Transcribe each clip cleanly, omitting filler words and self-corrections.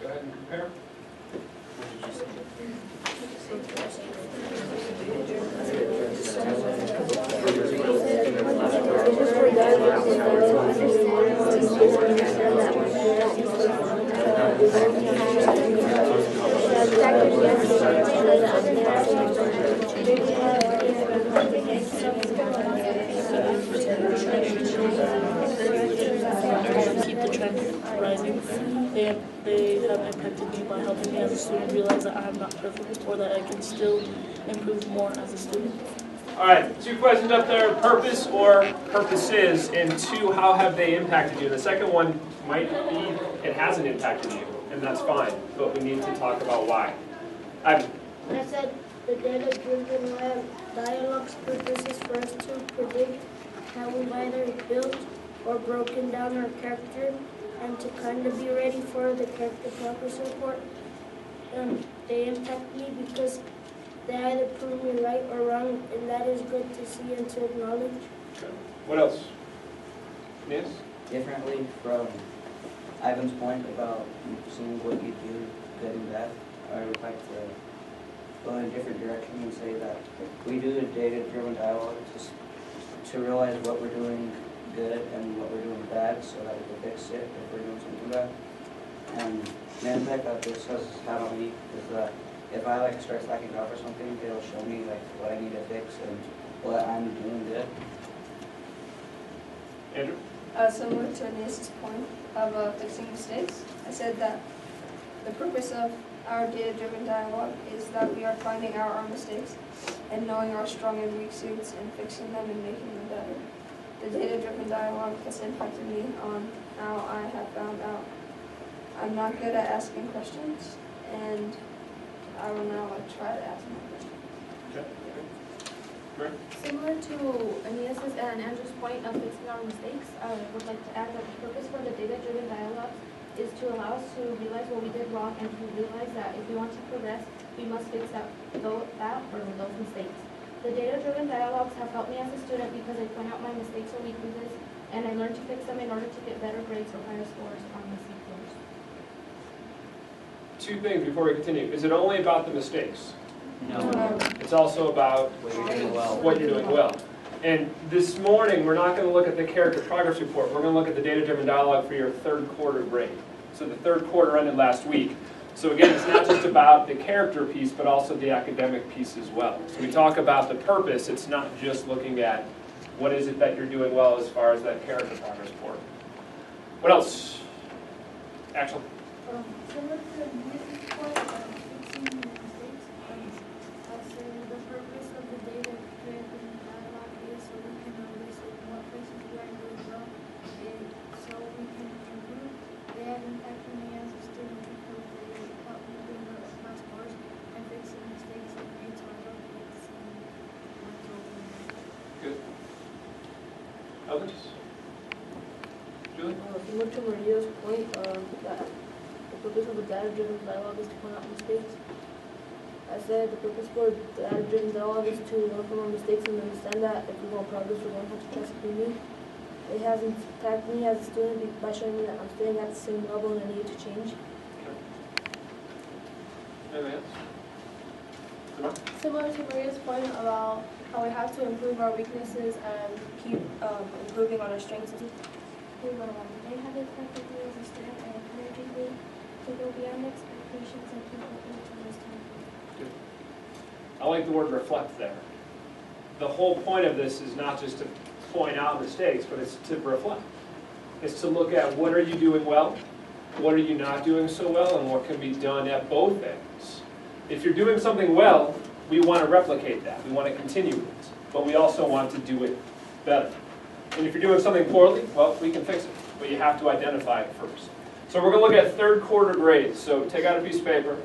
Go ahead and compare. Keep the trend rising. They have impacted me by helping me as a student realize that I am not perfect or that I can still improve more as a student. All right, 2 questions up there, purpose or purposes, and 2, how have they impacted you? The second one might be it hasn't impacted you, and that's fine, but we need to talk about why. I said the data-driven dialogue's purpose is for us to predict how we've either built or broken down our character and to kind of be ready for the character progress report. They impact me because they either prove me right or wrong, and that is good to see and to acknowledge. Okay. What else? Yes? Differently from Ivan's point about seeing what you do good and bad, I would like to go in a different direction and say that we do a data-driven dialogue to realize what we're doing good and what we're doing bad so that we can fix it if we're doing something bad. And the impact that this has had on me is that if I start slacking off or something, it'll show me what I need to fix and what I'm doing good. Andrew? Similar to Aeneas' point of fixing mistakes, I said that the purpose of our data-driven dialogue is that we are finding out our mistakes and knowing our strong and weak suits and fixing them and making them better. The data-driven dialogue has impacted me on how I have found out I'm not good at asking questions, and I will now try to ask more questions. Okay. Right. Similar to Aeneas' and Andrew's point of fixing our mistakes, I would like to add that the purpose for the data-driven dialogue is to allow us to realize what we did wrong and to realize that if we want to progress, we must fix that or those mistakes. The data-driven dialogues have helped me as a student because they point out my mistakes or weaknesses, and I learn to fix them in order to get better grades or higher scores on my CPOs. 2 things before we continue. Is it only about the mistakes? No. It's also about What you're doing well. what you're doing well. And this morning, we're not going to look at the character progress report. We're going to look at the data-driven dialogue for your 3rd quarter grade. So the 3rd quarter ended last week. So again, it's not just about the character piece, but also the academic piece as well. So we talk about the purpose. It's not just looking at what is it that you're doing well as far as that character progress report. What else? Axel? Similar to Aeneas' point of fixing mistakes, I said the purpose of the data-driven dialogue is so we can notice what places we are doing well, and so we can improve. They have impacted me as a student because they help me bring up my scores and fixing mistakes I've made, so I don't get the same ones over and over. Good. Others? Julie? Similar to Maria's point that the purpose of the data-driven dialogue is to point out mistakes. I said the purpose for data-driven dialogue is to learn from our mistakes and understand that if we want progress, we're going to have to trust in me. It has impacted me as a student by showing me that I'm staying at the same level and I need to change. Anything else? Come on. Similar to Maria's point about how we have to improve our weaknesses and keep improving on our strengths. They have impacted me as a student and encouraging me to go beyond expectations and keep working towards time. I like the word reflect there. The whole point of this is not just to point out mistakes, but it's to reflect. It's to look at what are you doing well, what are you not doing so well, and what can be done at both ends. If you're doing something well, we want to replicate that. We want to continue it. But we also want to do it better. And if you're doing something poorly, well, we can fix it. But you have to identify it first. So we're going to look at 3rd quarter grades. So take out a piece of paper.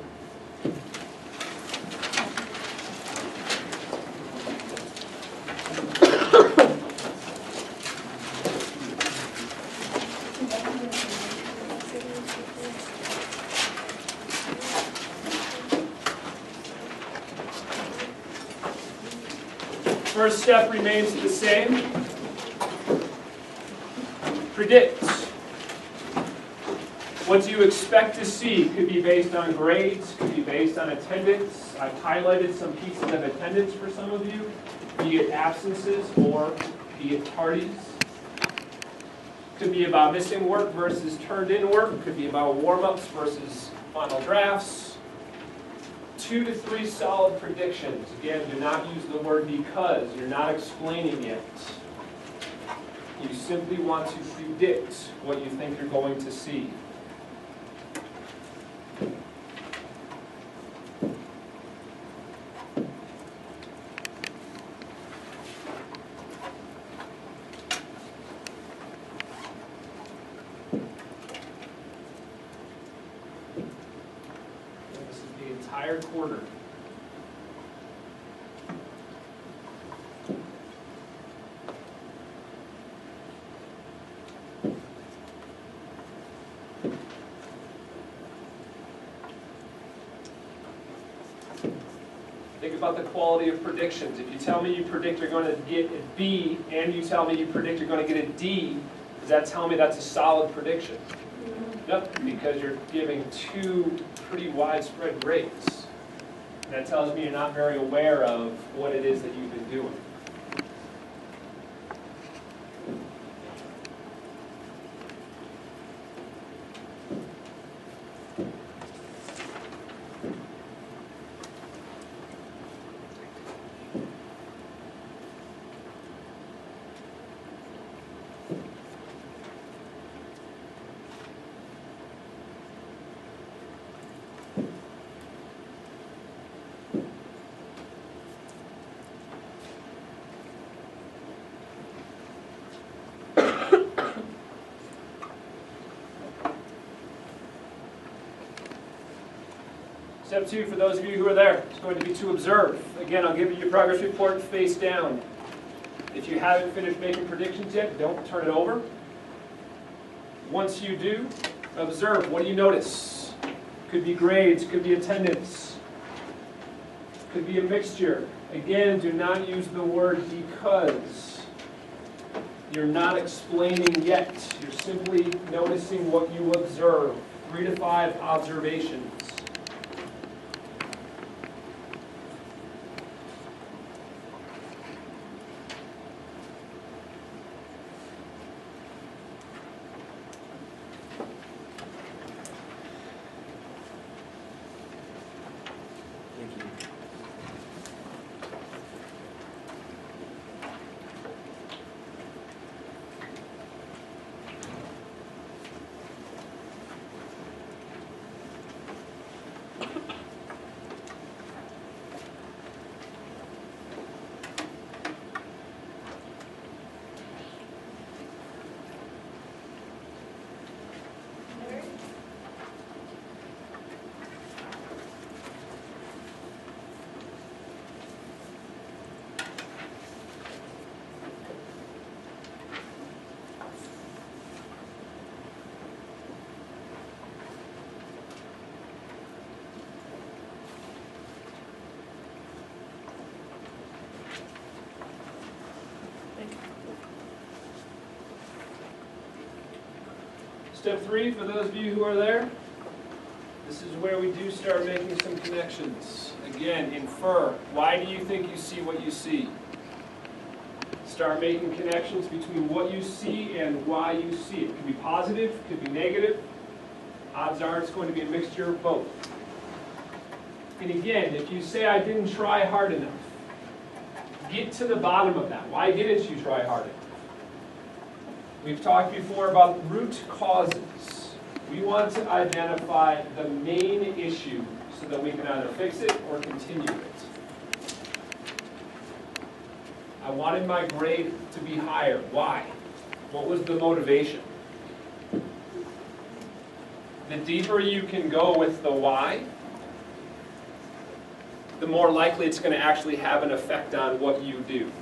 First step remains the same. Predict. What do you expect to see? Could be based on grades, could be based on attendance. I've highlighted some pieces of attendance for some of you, be it absences or be it tardies. Could be about missing work versus turned in work. Could be about warm-ups versus final drafts. 2 to 3 solid predictions. Again, do not use the word because. You're not explaining yet. You simply want to predict what you think you're going to see. This is the entire quarter. Think about the quality of predictions. If you tell me you predict you're going to get a B, and you tell me you predict you're going to get a D, does that tell me that's a solid prediction? No, because you're giving 2 pretty widespread grades. And that tells me you're not very aware of what it is that you've been doing. Step 2, for those of you who are there, is going to be to observe. Again, I'll give you your progress report face down. If you haven't finished making predictions yet, don't turn it over. Once you do, observe. What do you notice? Could be grades, could be attendance, could be a mixture. Again, do not use the word because. You're not explaining yet. You're simply noticing what you observe. 3 to 5 observations. Thank you. Step 3, for those of you who are there, this is where we do start making some connections. Again, infer. Why do you think you see what you see? Start making connections between what you see and why you see it. It could be positive, it could be negative. Odds are it's going to be a mixture of both. And again, if you say I didn't try hard enough, get to the bottom of that. Why didn't you try hard enough? We've talked before about root causes. We want to identify the main issue so that we can either fix it or continue it. I wanted my grade to be higher. Why? What was the motivation? The deeper you can go with the why, the more likely it's going to actually have an effect on what you do.